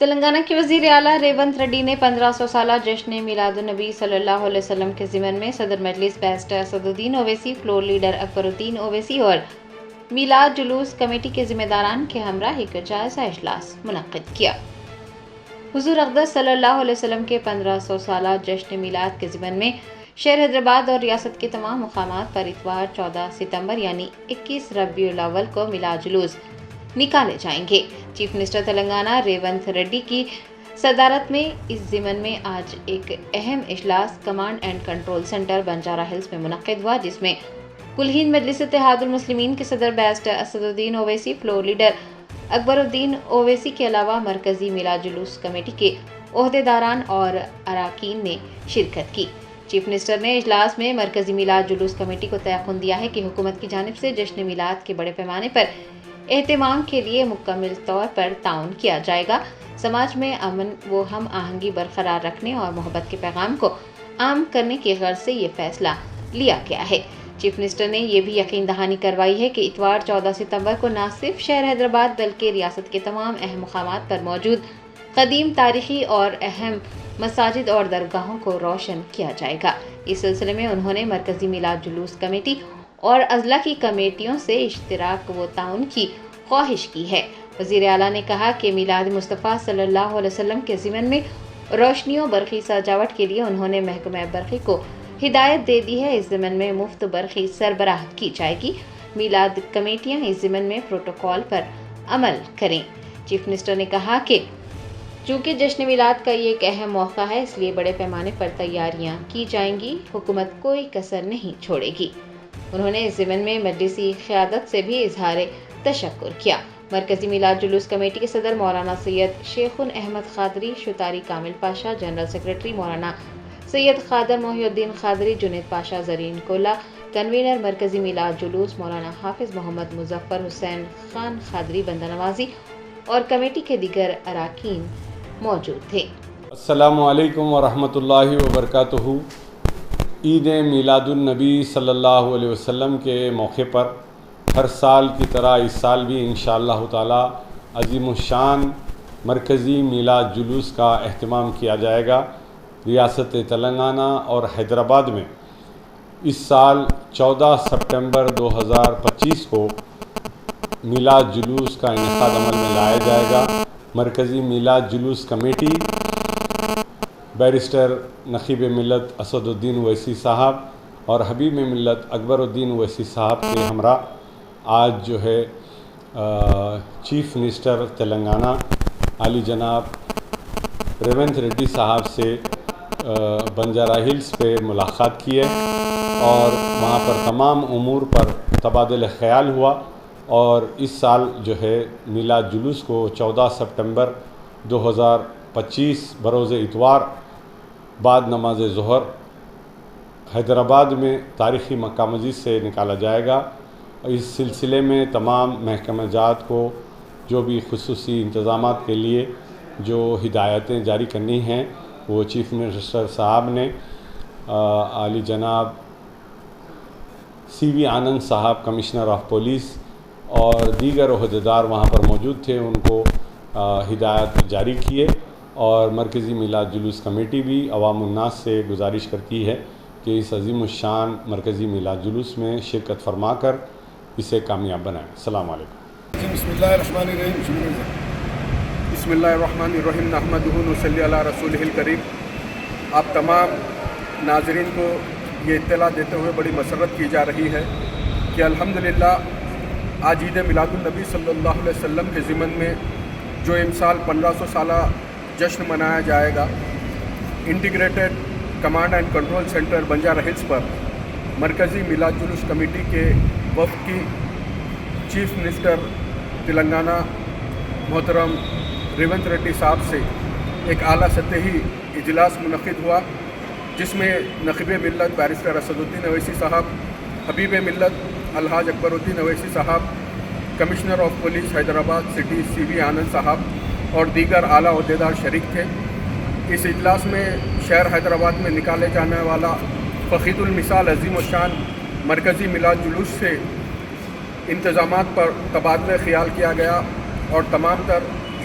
تلنگانہ کے وزیر اعلیٰ ریونت ریڈی نے 1500 سالہ جشن میلاد النبی صلی اللہ علیہ وسلم کے ضمن میں صدر مجلس بیرسٹر اسد الدین اویسی، فلور لیڈر اکبر الدین اویسی اور میلاد جلوس کمیٹی کے ذمہ داران کے ہمراہ ایک جائزہ اجلاس منعقد کیا۔ حضور اقدس صلی اللہ علیہ وسلم کے 1500 سالہ جشن میلاد کے ضمن میں شہر حیدرآباد اور ریاست کے تمام مقامات پر اتوار 14 ستمبر یعنی 21 ربیع الاول کو میلاد جلوس نکالے جائیں گے۔ چیف منسٹر تلنگانہ ریونت ریڈی کی صدارت میں اس ضمن میں آج ایک اہم اجلاس command and control centre Banjara Hills میں منعقد ہوا، جس میں کل ہند مجلس اتحاد المسلمین کے صدر بیرسٹر اسد الدین اویسی، فلور لیڈر اکبر الدین اویسی کے علاوہ مرکزی میلاد جلوس کمیٹی کے عہدیداران اور اراکین نے شرکت کی۔ چیف منسٹر نے اجلاس میں مرکزی میلاد جلوس کمیٹی کو تیقن دیا ہے کہ حکومت کی جانب سے جشن میلاد کے بڑے پیمانے پر اہتمام کے لیے مکمل طور پر تعاون کیا جائے گا۔ سماج میں امن و ہم آہنگی برقرار رکھنے اور محبت کے پیغام کو عام کرنے کی غرض سے یہ فیصلہ لیا گیا ہے۔ چیف منسٹر نے یہ بھی یقین دہانی کروائی ہے کہ اتوار 14 ستمبر کو نہ صرف شہر حیدرآباد بلکہ ریاست کے تمام اہم مقامات پر موجود قدیم تاریخی اور اہم مساجد اور درگاہوں کو روشن کیا جائے گا۔ اس سلسلے میں انہوں نے مرکزی میلاد جلوس کمیٹی اور اضلاع کی کمیٹیوں سے اشتراک و تعاون کی خواہش کی ہے۔ وزیر اعلیٰ نے کہا کہ میلاد مصطفیٰ صلی اللہ علیہ وسلم کے ضمن میں روشنیوں برقی سجاوٹ کے لیے انہوں نے محکمہ برقی کو ہدایت دے دی ہے۔ اس ضمن میں مفت برقی سربراہ کی جائے گی۔ میلاد کمیٹیاں اس ضمن میں پروٹوکول پر عمل کریں۔ چیف منسٹر نے کہا کہ چونکہ جشن میلاد کا یہ ایک اہم موقع ہے، اس لیے بڑے پیمانے پر تیاریاں کی جائیں گی۔ حکومت کوئی کسر نہیں چھوڑے گی۔ انہوں نے اس ضمن میں مجلسی قیادت سے بھی اظہار تشکر کیا۔ مرکزی میلاد جلوس کمیٹی کے صدر مولانا سید شیخ احمد قادری، شتاری کامل پاشا، جنرل سیکرٹری مولانا سید قادر محی الدین قادری، جنید پاشا زرین کولا، کنوینر مرکزی میلاد جلوس مولانا حافظ محمد مظفر حسین خان قادری بندہ نوازی اور کمیٹی کے دیگر اراکین موجود تھے۔ السلام علیکم ورحمۃ اللہ وبرکاتہ۔ عید میلاد النبی صلی اللہ علیہ وسلم کے موقع پر ہر سال کی طرح اس سال بھی انشاءاللہ تعالی عظیم الشان مرکزی میلاد جلوس کا اہتمام کیا جائے گا۔ ریاست تلنگانہ اور حیدرآباد میں اس سال 14 سپٹمبر 2025 کو میلاد جلوس کا انعقاد عمل میں لایا جائے گا۔ مرکزی میلاد جلوس کمیٹی بیرسٹر نقیب ملت اسد الدین اویسی صاحب اور حبیب ملت اکبر الدین اویسی صاحب کے ہمراہ آج جو ہے چیف منسٹر تلنگانہ عالی جناب ریونت ریڈی صاحب سے بنجارہ ہلز پہ ملاقات کی ہے اور وہاں پر تمام امور پر تبادلہ خیال ہوا، اور اس سال جو ہے میلاد جلوس کو 14 سپٹمبر 2025 بروز اتوار بعد نماز ظہر حیدرآباد میں تاریخی مکہ مسجد سے نکالا جائے گا۔ اس سلسلے میں تمام محکمہ جات کو جو بھی خصوصی انتظامات کے لیے جو ہدایتیں جاری کرنی ہیں وہ چیف منسٹر صاحب نے عالی جناب سی وی آنند صاحب کمشنر آف پولیس اور دیگر عہدیدار وہاں پر موجود تھے، ان کو ہدایت جاری کیے، اور مرکزی میلاد جلوس کمیٹی بھی عوام الناس سے گزارش کرتی ہے کہ اس عظیم الشان مرکزی میلاد جلوس میں شرکت فرما کر اسے کامیاب بنائیں۔ السلام علیکم۔ بسم اللہ الرحمن الرحیم۔ بسم اللہ الرحمن الرحیم، نحمدہ ونصلی علی رسولہ الکریم۔ آپ تمام ناظرین کو یہ اطلاع دیتے ہوئے بڑی مسرت کی جا رہی ہے کہ الحمدللہ آج عید میلاد النبی صلی اللہ علیہ وسلم کے ضمن میں جو امسال 1500 سالہ جشن منایا جائے گا، integrated command and control centre Banjara hills پر مرکزی میلاد جلوس کمیٹی کے وفد کی چیف منسٹر تلنگانہ محترم ریونت ریڈی صاحب سے ایک اعلیٰ سطحی اجلاس منعقد ہوا، جس میں نقیب ملت بیرسٹر اسد الدین اویسی صاحب، حبیب ملت الحاج اکبر الدین اویسی صاحب، commissioner of police Hyderabad city C V Anand صاحب اور دیگر اعلیٰ عہدیدار شریک تھے۔ اس اجلاس میں شہر حیدرآباد میں نکالے جانے والا فخید المثال عظیم الشان مرکزی میلاد جلوس سے انتظامات پر تبادلہ خیال کیا گیا، اور تمام تر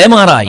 MRI,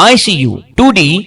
ICU, 2D